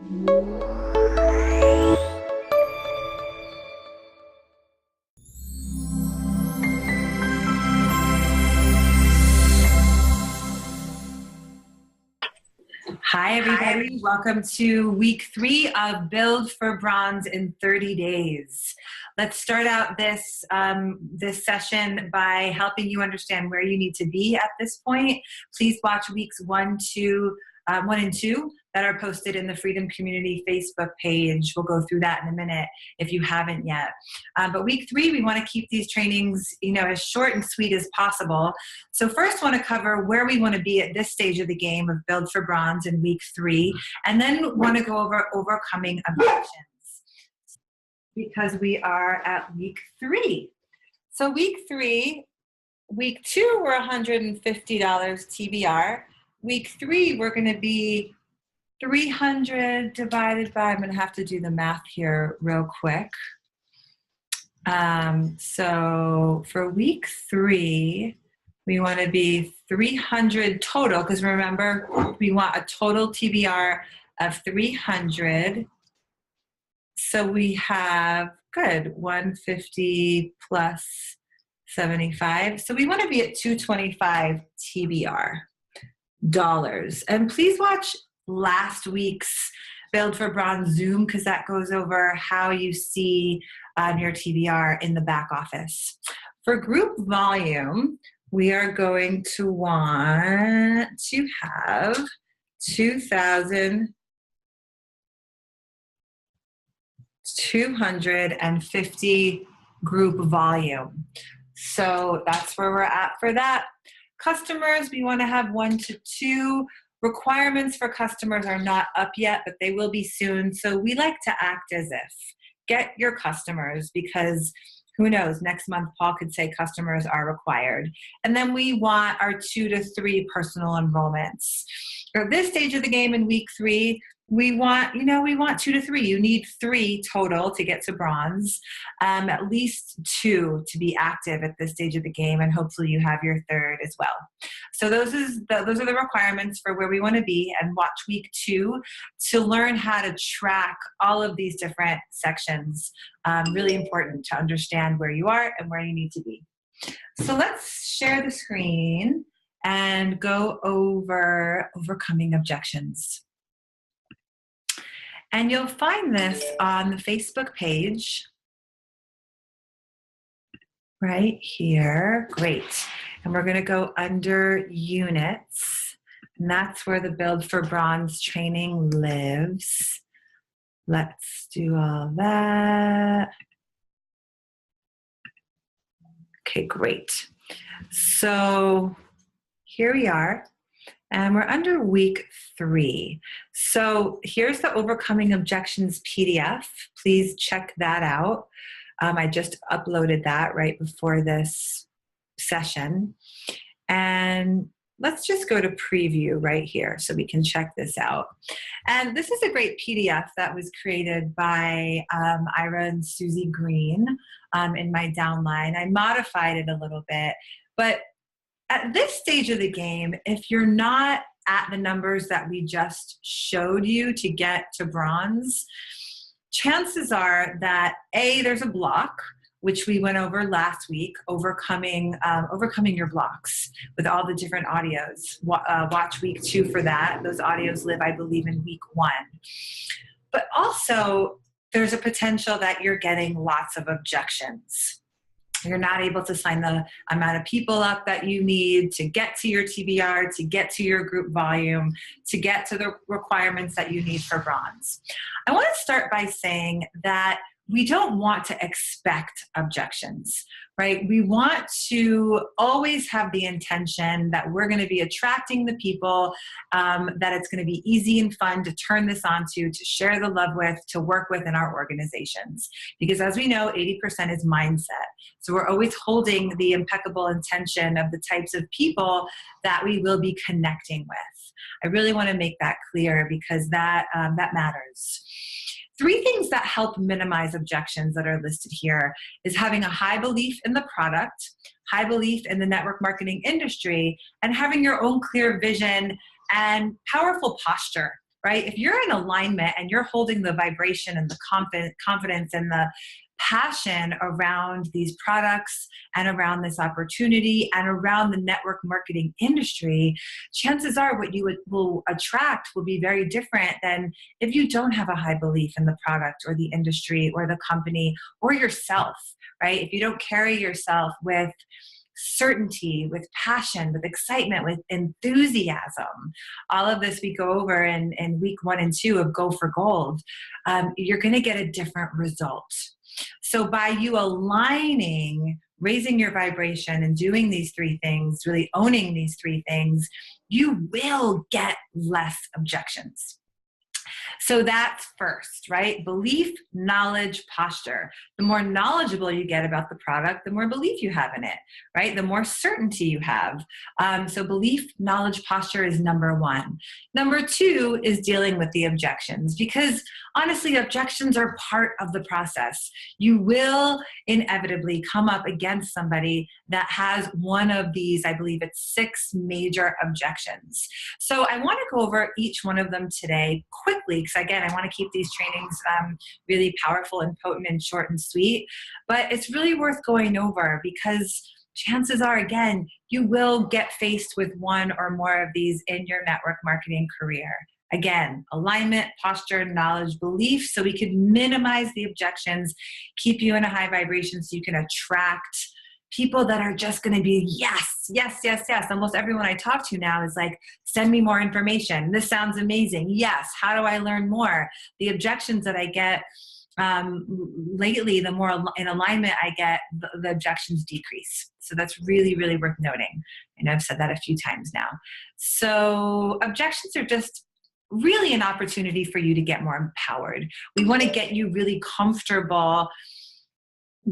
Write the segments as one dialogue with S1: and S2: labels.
S1: Hi, everybody. Welcome to week 3 of Build for Bronze in 30 Days. Let's start out this session by helping you understand where you need to be at this point. Please watch weeks 1 and 2 that are posted in the Freedom Community Facebook page. We'll go through that in a minute if you haven't yet. But week 3, we want to keep these trainings, as short and sweet as possible. So first, want to cover where we want to be at this stage of the game of Build for Bronze in week 3, and then want to go over overcoming objections because we are at week 3. So week 3, week 2, we're $150 TBR. Week 3, we're going to be 300 divided by, I'm going to have to do the math here real quick. So for week 3, we want to be 300 total, because remember, we want a total TBR of 300. So we have, 150 plus 75. So we want to be at 225 TBR dollars. And please watch last week's Build for Bronze Zoom, because that goes over how you see your TBR in the back office. For group volume, we are going to want to have 2,250 group volume. So that's where we're at for that. Customers, we want to have 1 to 2. Requirements for customers are not up yet, but they will be soon. So we like to act as if. Get your customers, because who knows, next month Paul could say customers are required. And then we want our 2 to 3 personal enrollments. At this stage of the game in week 3, we want 2 to 3. You need 3 total to get to bronze, at least 2 to be active at this stage of the game, and hopefully you have your 3rd as well. So those are the requirements for where we want to be, and watch week 2 to learn how to track all of these different sections. Really important to understand where you are and where you need to be. So let's share the screen and go over overcoming objections. And you'll find this on the Facebook page right here. Great. And we're going to go under units. And that's where the Build for Bronze training lives. Let's do all that. Okay, great. So here we are. And we're under week 3. So here's the Overcoming Objections PDF. Please check that out. I just uploaded that right before this session. And let's just go to preview right here so we can check this out. And this is a great PDF that was created by Ira and Susie Green in my downline. I modified it a little bit, but at this stage of the game, if you're not at the numbers that we just showed you to get to bronze, chances are that A, there's a block, which we went over last week, overcoming your blocks with all the different audios. Watch week 2 for that. Those audios live, I believe, in week 1. But also, there's a potential that you're getting lots of objections. You're not able to sign the amount of people up that you need to get to your TBR, to get to your group volume, to get to the requirements that you need for bronze. I want to start by saying that we don't want to expect objections, right? We want to always have the intention that we're going to be attracting the people, that it's going to be easy and fun to turn this on to share the love with, to work with in our organizations. Because as we know, 80% is mindset. So we're always holding the impeccable intention of the types of people that we will be connecting with. I really want to make that clear because that matters. 3 things that help minimize objections that are listed here is having a high belief in the product, high belief in the network marketing industry, and having your own clear vision and powerful posture, right? If you're in alignment and you're holding the vibration and the confidence and the passion around these products and around this opportunity and around the network marketing industry, chances are what you will attract will be very different than if you don't have a high belief in the product or the industry or the company or yourself, right? If you don't carry yourself with certainty, with passion, with excitement, with enthusiasm, all of this we go over in week 1 and 2 of Go for Gold, you're going to get a different result. So by you aligning, raising your vibration and doing these 3 things, really owning these 3 things, you will get less objections. So that's first, right? Belief, knowledge, posture. The more knowledgeable you get about the product, the more belief you have in it, right? The more certainty you have. So belief, knowledge, posture is number 1. Number 2 is dealing with the objections, because honestly, objections are part of the process. You will inevitably come up against somebody that has one of these, I believe it's 6 major objections. So I want to go over each one of them today quickly, because again, I want to keep these trainings really powerful and potent and short and sweet, but it's really worth going over because chances are, again, you will get faced with one or more of these in your network marketing career. Again, alignment, posture, knowledge, belief, so we can minimize the objections, keep you in a high vibration so you can attract people that are just going to be yes, yes, yes, yes. Almost everyone I talk to now is like, send me more information. This sounds amazing. Yes. How do I learn more? The objections that I get lately, the more in alignment I get, the objections decrease. So that's really, really worth noting. I know I've said that a few times now. So objections are just really an opportunity for you to get more empowered. We want to get you really comfortable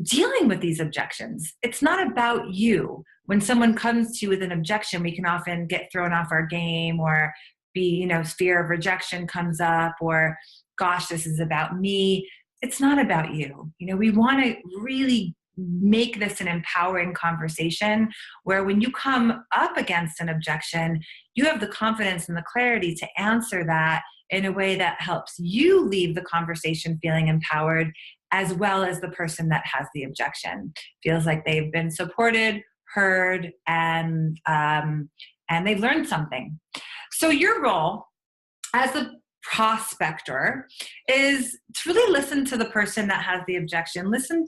S1: dealing with these objections. It's not about you. When someone comes to you with an objection, we can often get thrown off our game or be, fear of rejection comes up or, gosh, this is about me. It's not about you. We want to really make this an empowering conversation where when you come up against an objection, you have the confidence and the clarity to answer that in a way that helps you leave the conversation feeling empowered, as well as the person that has the objection feels like they've been supported, heard, and they've learned something. So your role as a prospector is to really listen to the person that has the objection. Listen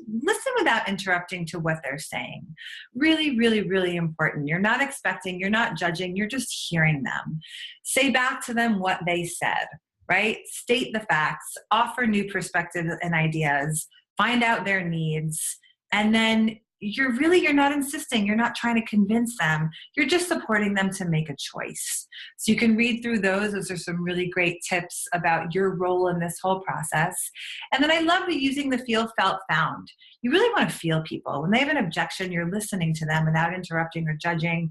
S1: without interrupting to what they're saying. Really, really, really important. You're not expecting, you're not judging, you're just hearing them. Say back to them what they said, right? State the facts, offer new perspectives and ideas, find out their needs, and then you're not insisting, you're not trying to convince them, you're just supporting them to make a choice. So you can read through those. Those are some really great tips about your role in this whole process. And then I love using the feel, felt, found. You really want to feel people. When they have an objection, you're listening to them without interrupting or judging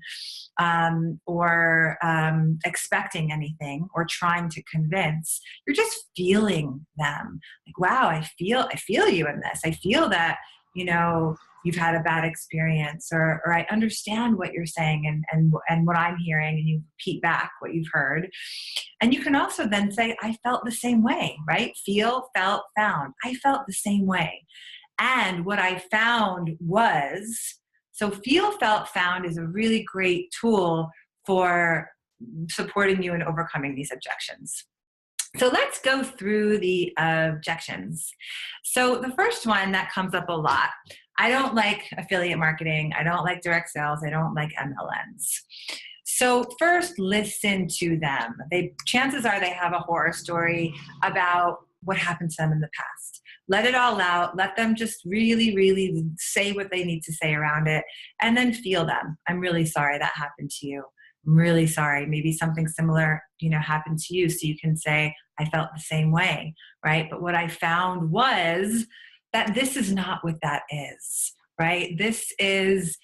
S1: or expecting anything or trying to convince. You're just feeling them. Like, wow, I feel you in this. I feel that, you've had a bad experience or I understand what you're saying and what I'm hearing, and you repeat back what you've heard. And you can also then say, I felt the same way, right? Feel, felt, found. I felt the same way. And what I found was, so feel, felt, found is a really great tool for supporting you in overcoming these objections. So let's go through the objections. So the first one that comes up a lot, I don't like affiliate marketing. I don't like direct sales. I don't like MLMs. So first, listen to them. Chances are they have a horror story about what happened to them in the past. Let it all out. Let them just really, really say what they need to say around it, and then feel them. I'm really sorry that happened to you. I'm really sorry. Maybe something similar, happened to you. So you can say, I felt the same way, right? But what I found was that this is not what that is, right? This is,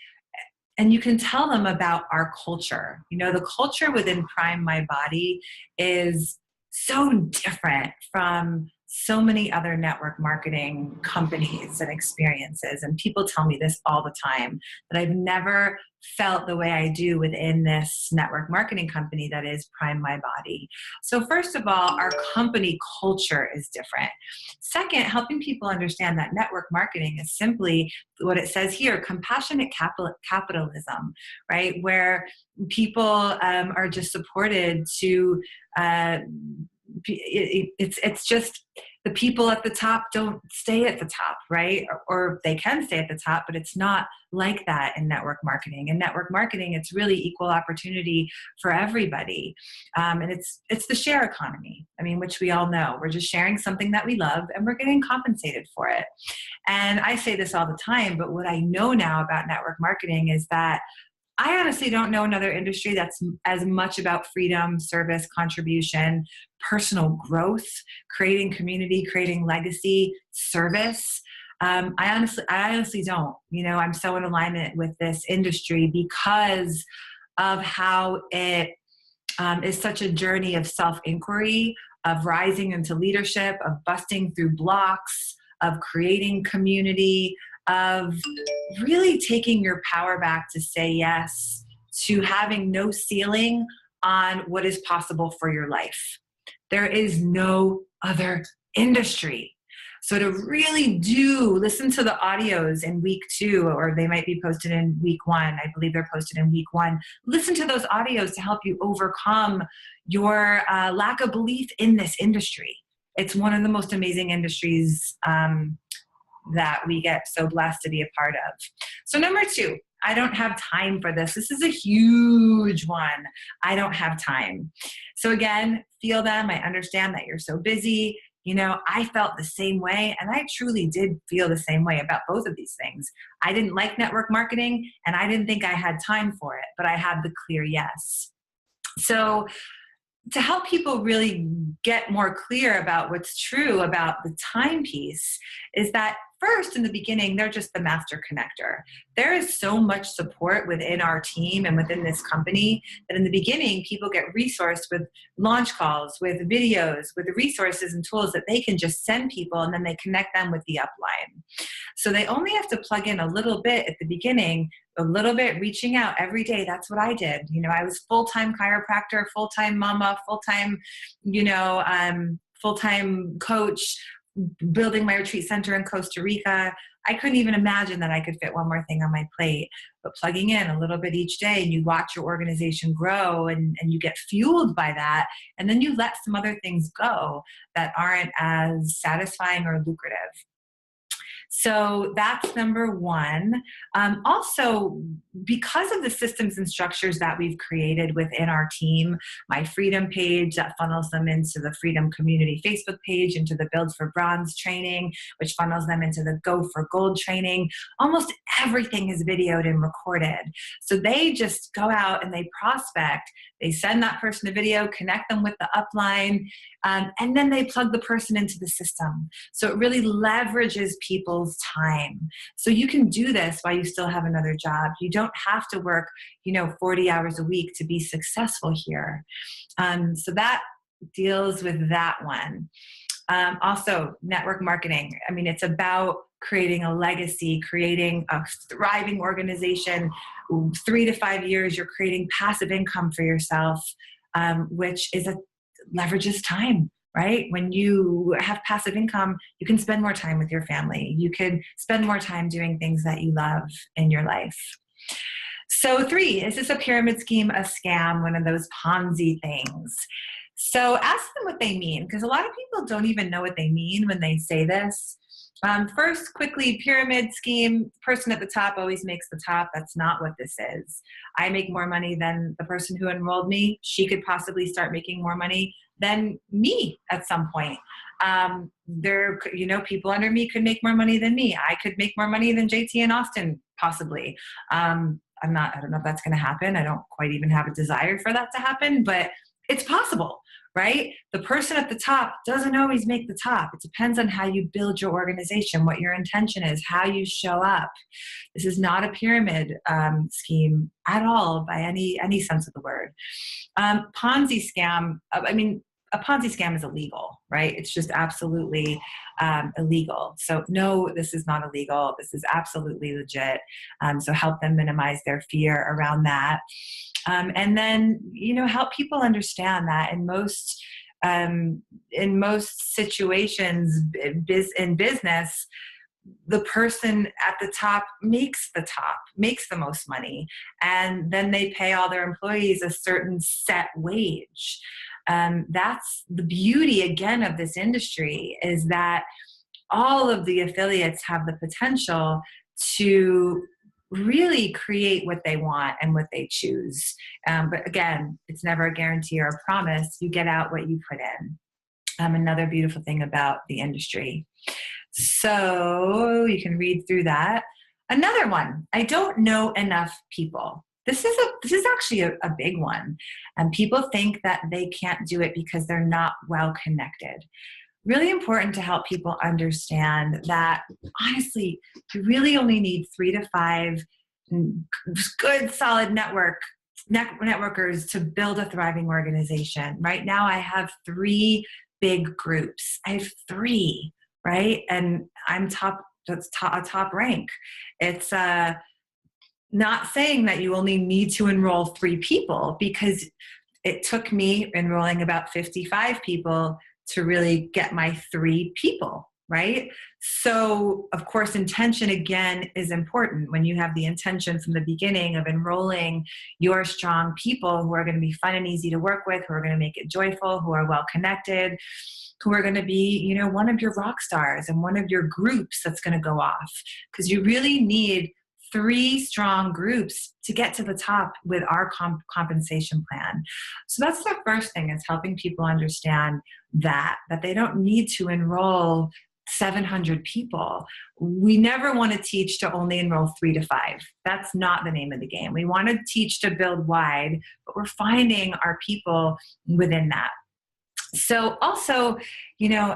S1: and you can tell them about our culture. The culture within PrimeMyBody is so different from so many other network marketing companies and experiences. And people tell me this all the time, that I've never felt the way I do within this network marketing company that is PrimeMyBody. So first of all, our company culture is different. Second, helping people understand that network marketing is simply what it says here, compassionate capitalism, right? Where people are just supported to it's just the people at the top don't stay at the top, right? Or they can stay at the top, but it's not like that in network marketing. In network marketing, it's really equal opportunity for everybody. And it's the share economy, I mean, which we all know. We're just sharing something that we love and we're getting compensated for it. And I say this all the time, but what I know now about network marketing is that I honestly don't know another industry that's as much about freedom, service, contribution, personal growth, creating community, creating legacy, service. I honestly don't. You know, I'm so in alignment with this industry because of how it is such a journey of self-inquiry, of rising into leadership, of busting through blocks, of creating community, of really taking your power back to say yes, to having no ceiling on what is possible for your life. There is no other industry. So to really do, listen to the audios in week 2, or they might be posted in week 1. I believe they're posted in week 1. Listen to those audios to help you overcome your lack of belief in this industry. It's one of the most amazing industries that we get so blessed to be a part of. So number 2, I don't have time for this. This is a huge one. I don't have time. So again, feel them. I understand that you're so busy. You know, I felt the same way, and I truly did feel the same way about both of these things. I didn't like network marketing, and I didn't think I had time for it, but I had the clear yes. So to help people really get more clear about what's true about the time piece is that first, in the beginning, they're just the master connector. There is so much support within our team and within this company that in the beginning, people get resourced with launch calls, with videos, with the resources and tools that they can just send people, and then they connect them with the upline. So they only have to plug in a little bit at the beginning, a little bit reaching out every day. That's what I did. You know, I was full-time chiropractor, full-time mama, full-time, full-time coach, building my retreat center in Costa Rica. I couldn't even imagine that I could fit one more thing on my plate. But plugging in a little bit each day, and you watch your organization grow, and you get fueled by that, and then you let some other things go that aren't as satisfying or lucrative. So that's number 1. Also, because of the systems and structures that we've created within our team, my Freedom page that funnels them into the Freedom Community Facebook page, into the Build for Bronze training, which funnels them into the Go for Gold training, almost everything is videoed and recorded. So they just go out and they prospect. They send that person a video, connect them with the upline, and then they plug the person into the system. So it really leverages people's time. So you can do this while you still have another job. You don't have to work, 40 hours a week to be successful here. So that deals with that one. Also, network marketing. I mean, it's about creating a legacy, creating a thriving organization. 3 to 5 years, you're creating passive income for yourself, which leverages time, right? When you have passive income, you can spend more time with your family. You can spend more time doing things that you love in your life. So 3, is this a pyramid scheme, a scam, one of those Ponzi things? So ask them what they mean, because a lot of people don't even know what they mean when they say this. First, quickly, pyramid scheme, person at the top always makes the top. That's not what this is. I make more money than the person who enrolled me. She could possibly start making more money than me at some point. People under me could make more money than me. I could make more money than JT and Austin, possibly. I don't know if that's going to happen. I don't quite even have a desire for that to happen, but it's possible, right? The person at the top doesn't always make the top. It depends on how you build your organization, what your intention is, how you show up. This is not a pyramid scheme at all by any sense of the word. Ponzi scam, a Ponzi scam is illegal, right? It's just absolutely illegal. So no, this is not illegal. This is absolutely legit. So help them minimize their fear around that. And then, help people understand that in most situations in business, the person at the top makes the most money, and then they pay all their employees a certain set wage. That's the beauty, again, of this industry, is that all of the affiliates have the potential to really create what they want and what they choose. But again, it's never a guarantee or a promise. You get out what you put in. Another beautiful thing about the industry. So you can read through that. Another one, I don't know enough people. This is actually a big one. And people think that they can't do it because they're not well connected. Really important to help people understand that, honestly, you really only need 3 to 5 good, solid networkers to build a thriving organization. Right now, I have 3 big groups. I have 3, right? And I'm a top rank. It's not saying that you only need to enroll 3 people, because it took me enrolling about 55 people to really get my 3 people, right? So, of course, intention, again, is important. When you have the intention from the beginning of enrolling your strong people who are going to be fun and easy to work with, who are going to make it joyful, who are well connected, who are going to be, one of your rock stars and one of your groups that's going to go off. Because you really need 3 strong groups to get to the top with our compensation plan. So that's the first thing, is helping people understand that they don't need to enroll 700 people. We never want to teach to only enroll 3 to 5. That's not the name of the game. We want to teach to build wide, but we're finding our people within that. So also,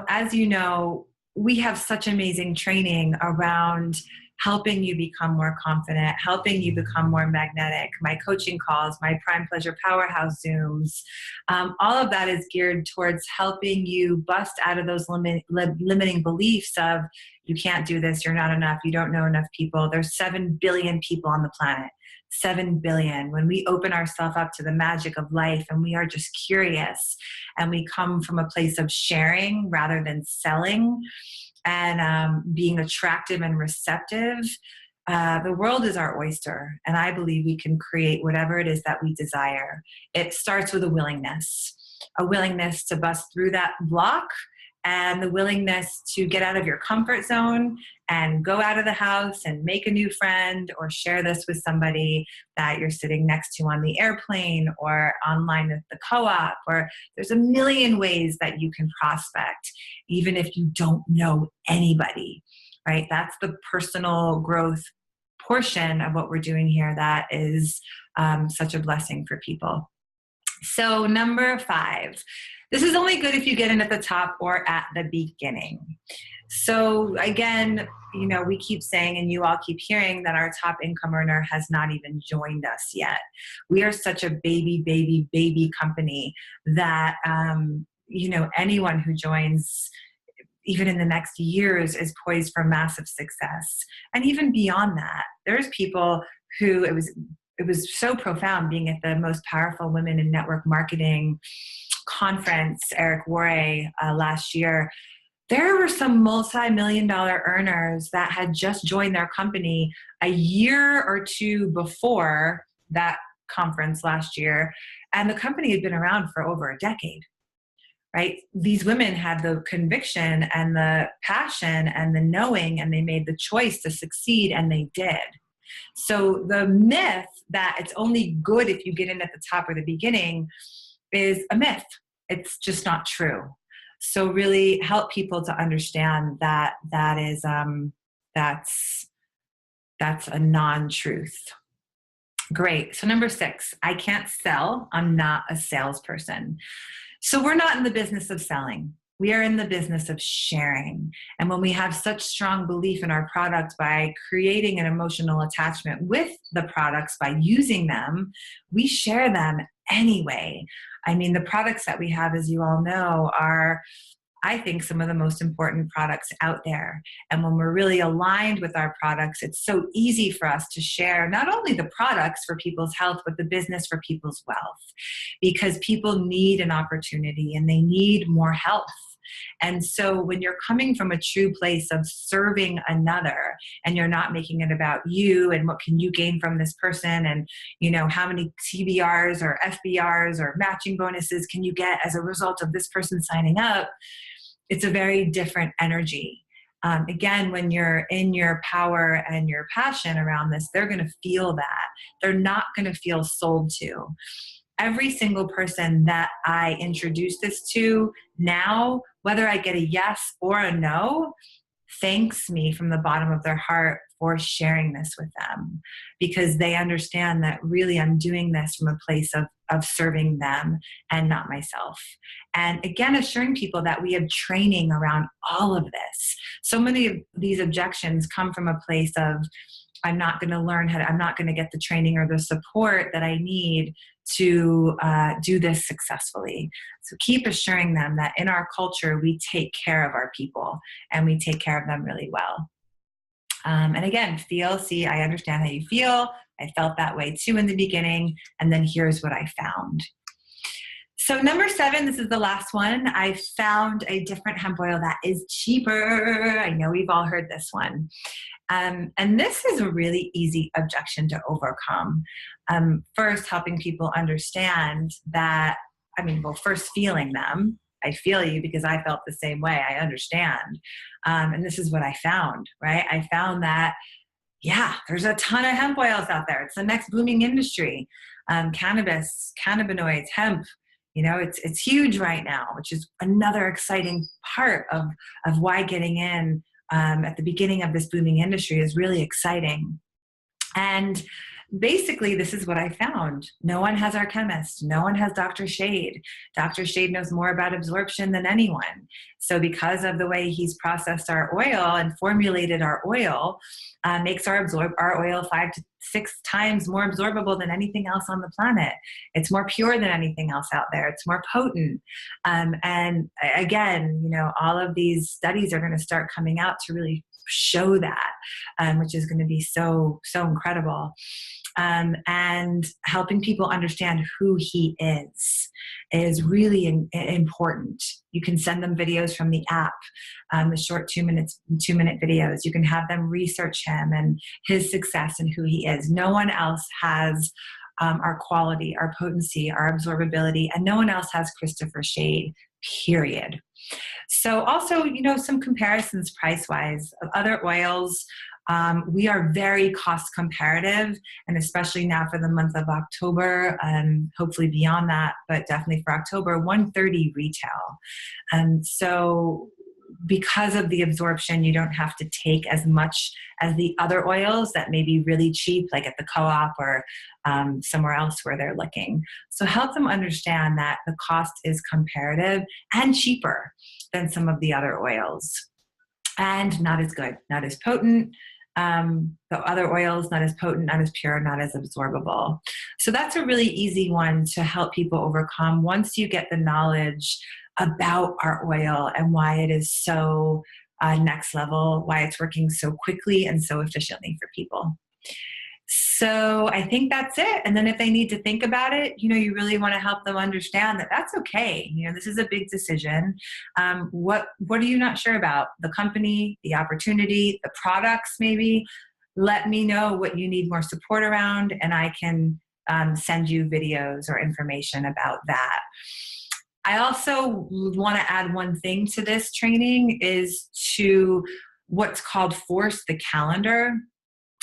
S1: as you know, we have such amazing training around helping you become more confident, helping you become more magnetic. My coaching calls, my Prime Pleasure Powerhouse Zooms, all of that is geared towards helping you bust out of those limiting beliefs of, you can't do this, you're not enough, you don't know enough people. There's 7 billion people on the planet. 7 billion. When we open ourselves up to the magic of life and we are just curious, and we come from a place of sharing rather than selling, and being attractive and receptive, the world is our oyster. And I believe we can create whatever it is that we desire. It starts with a willingness to bust through that block, and the willingness to get out of your comfort zone and go out of the house and make a new friend, or share this with somebody that you're sitting next to on the airplane or online at the co-op. Or there's a million ways that you can prospect, even if you don't know anybody, right? That's the personal growth portion of what we're doing here that is such a blessing for people. So number 5, this is only good if you get in at the top or at the beginning. So again, we keep saying, and you all keep hearing, that our top income earner has not even joined us yet. We are such a baby company that, anyone who joins, even in the next years, is poised for massive success. And even beyond that, there's people who it was so profound being at the most powerful women in network marketing conference, Eric Worre, last year. There were some multi-million-dollar earners that had just joined their company a year or 2 before that conference last year, and the company had been around for over a decade, right? These women had the conviction and the passion and the knowing, and they made the choice to succeed, and they did. So the myth that it's only good if you get in at the top or the beginning is a myth. It's just not true. So really help people to understand that is that's a non-truth. Great. So number 6, I can't sell. I'm not a salesperson. So we're not in the business of selling. We are in the business of sharing. And when we have such strong belief in our product, by creating an emotional attachment with the products, by using them, we share them anyway. I mean, the products that we have, as you all know, are, I think, some of the most important products out there. And when we're really aligned with our products, it's so easy for us to share not only the products for people's health, but the business for people's wealth, because people need an opportunity and they need more health. And so when you're coming from a true place of serving another, and you're not making it about you and what can you gain from this person, and how many TBRs or FBRs or matching bonuses can you get as a result of this person signing up, it's a very different energy. Again, when you're in your power and your passion around this, they're going to feel that. They're not going to feel sold to. Every single person that I introduce this to now, whether I get a yes or a no, thanks me from the bottom of their heart for sharing this with them, because they understand that really I'm doing this from a place of serving them and not myself. And again, assuring people that we have training around all of this. So many of these objections come from a place of, I'm not going to get the training or the support that I need to do this successfully. So keep assuring them that in our culture, we take care of our people and we take care of them really well. And again, I understand how you feel. I felt that way too in the beginning. And then here's what I found. So number 7, this is the last one. I found a different hemp oil that is cheaper. I know we've all heard this one. And this is a really easy objection to overcome. First, helping people understand that, first feeling them. I feel you because I felt the same way. I understand. And this is what I found, right? I found that, there's a ton of hemp oils out there. It's the next booming industry. Cannabis, cannabinoids, hemp, it's huge right now, which is another exciting part of why getting in at the beginning of this booming industry is really exciting. And basically, this is what I found. No one has our chemist. No one has Dr. Shade. Dr. Shade knows more about absorption than anyone. So because of the way he's processed our oil and formulated our oil, makes our oil 5 to 6 times more absorbable than anything else on the planet. It's more pure than anything else out there. It's more potent. And again, all of these studies are going to start coming out to really show that, which is going to be so, so incredible. And helping people understand who he is really important. You can send them videos from the app, the short 2-minute videos. You can have them research him and his success and who he is. No one else has our quality, our potency, our absorbability, and no one else has Christopher Shade, period. So also, some comparisons price-wise of other oils. We are very cost comparative, and especially now for the month of October, and hopefully beyond that, but definitely for October, $130 retail. And so because of the absorption, you don't have to take as much as the other oils that may be really cheap, like at the co-op or somewhere else where they're looking. So help them understand that the cost is comparative and cheaper than some of the other oils, and not as good, not as potent. The other oils, not as potent, not as pure, not as absorbable. So that's a really easy one to help people overcome once you get the knowledge about our oil and why it is so next level, why it's working so quickly and so efficiently for people. So I think that's it. And then if they need to think about it, you really want to help them understand that that's okay. This is a big decision. What are you not sure about? The company, the opportunity, the products maybe? Let me know what you need more support around, and I can send you videos or information about that. I also want to add one thing to this training is to what's called force the calendar.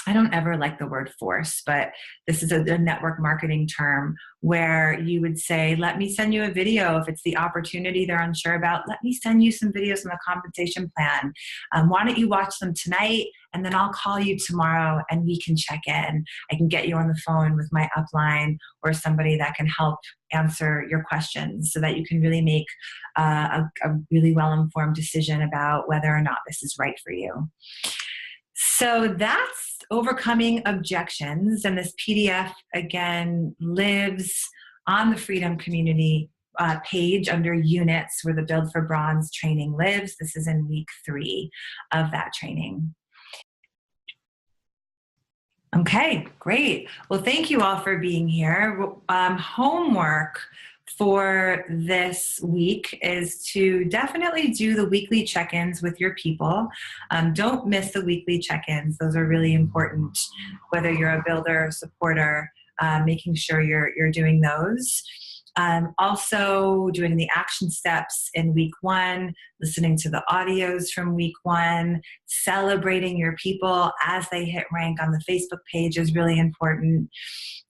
S1: I don't ever like the word force, but this is a network marketing term where you would say, let me send you a video. If it's the opportunity they're unsure about, let me send you some videos on the compensation plan. Why don't you watch them tonight? And then I'll call you tomorrow and we can check in. I can get you on the phone with my upline or somebody that can help answer your questions so that you can really make a really well-informed decision about whether or not this is right for you. So that's overcoming objections. And this PDF, again, lives on the Freedom Community page under units where the Build for Bronze training lives. This is in week 3 of that training. Okay, great. Well, thank you all for being here. Homework for this week is to definitely do the weekly check-ins with your people. Don't miss the weekly check-ins. Those are really important, whether you're a builder or supporter, making sure you're doing those. Also doing the action steps in week 1, listening to the audios from week 1, celebrating your people as they hit rank on the Facebook page is really important,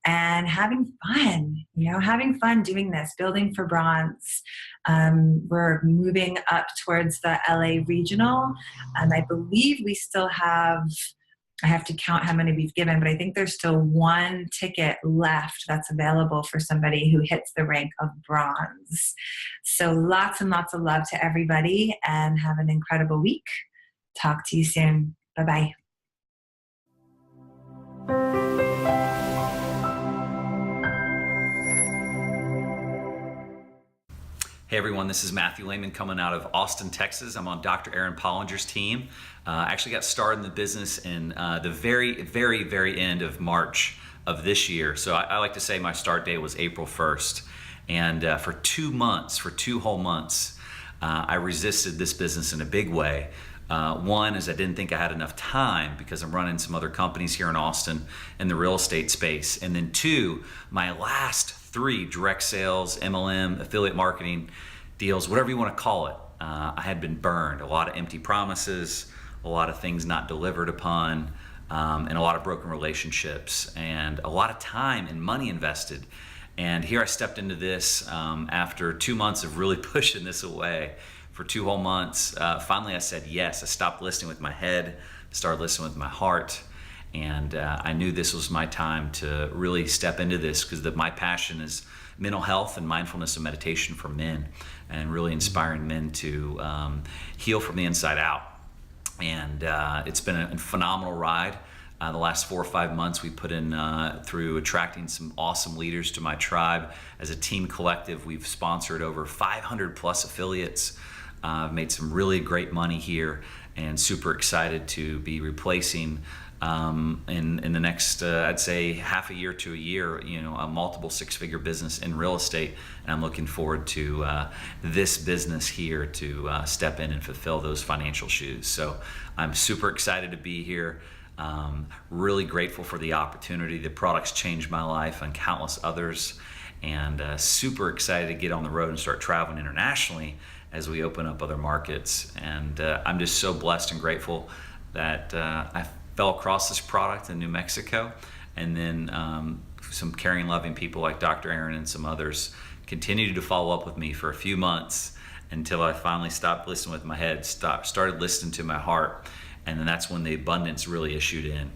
S1: and having fun, having fun doing this, building for bronze. We're moving up towards the LA regional, and I believe we still have, I have to count how many we've given, but I think there's still 1 ticket left that's available for somebody who hits the rank of bronze. So lots and lots of love to everybody, and have an incredible week. Talk to you soon. Bye-bye.
S2: Hey everyone, this is Matthew Lehman coming out of Austin, Texas. I'm on Dr. Erin Pollinger's team. I actually got started in the business in the very end of March of this year. So I like to say my start date was April 1st. And for 2 whole months, I resisted this business in a big way. One is I didn't think I had enough time because I'm running some other companies here in Austin in the real estate space. And then 2, my last 3 direct sales, MLM, affiliate marketing deals, whatever you want to call it, I had been burned. A lot of empty promises, a lot of things not delivered upon, and a lot of broken relationships, and a lot of time and money invested. And here I stepped into this after 2 months of really pushing this away. For 2 whole months, finally I said yes. I stopped listening with my head, started listening with my heart, and I knew this was my time to really step into this, because my passion is mental health and mindfulness and meditation for men, and really inspiring men to heal from the inside out. And it's been a phenomenal ride. The last 4 or 5 months we put in through attracting some awesome leaders to my tribe. As a team collective, we've sponsored over 500 plus affiliates. Made some really great money here, and super excited to be replacing in the next, I'd say half a year to a year, a multiple 6-figure business in real estate. And I'm looking forward to this business here to step in and fulfill those financial shoes. So I'm super excited to be here. Really grateful for the opportunity. The product's changed my life and countless others, and super excited to get on the road and start traveling internationally as we open up other markets. And I'm just so blessed and grateful that I fell across this product in New Mexico, and then some caring, loving people like Dr. Erin and some others continued to follow up with me for a few months until I finally stopped listening with my head, started listening to my heart, and then that's when the abundance really issued in.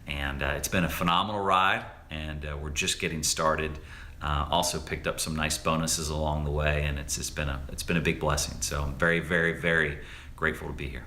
S2: And it's been a phenomenal ride, and we're just getting started. Also picked up some nice bonuses along the way, and it's been a big blessing. So I'm very, very, very grateful to be here.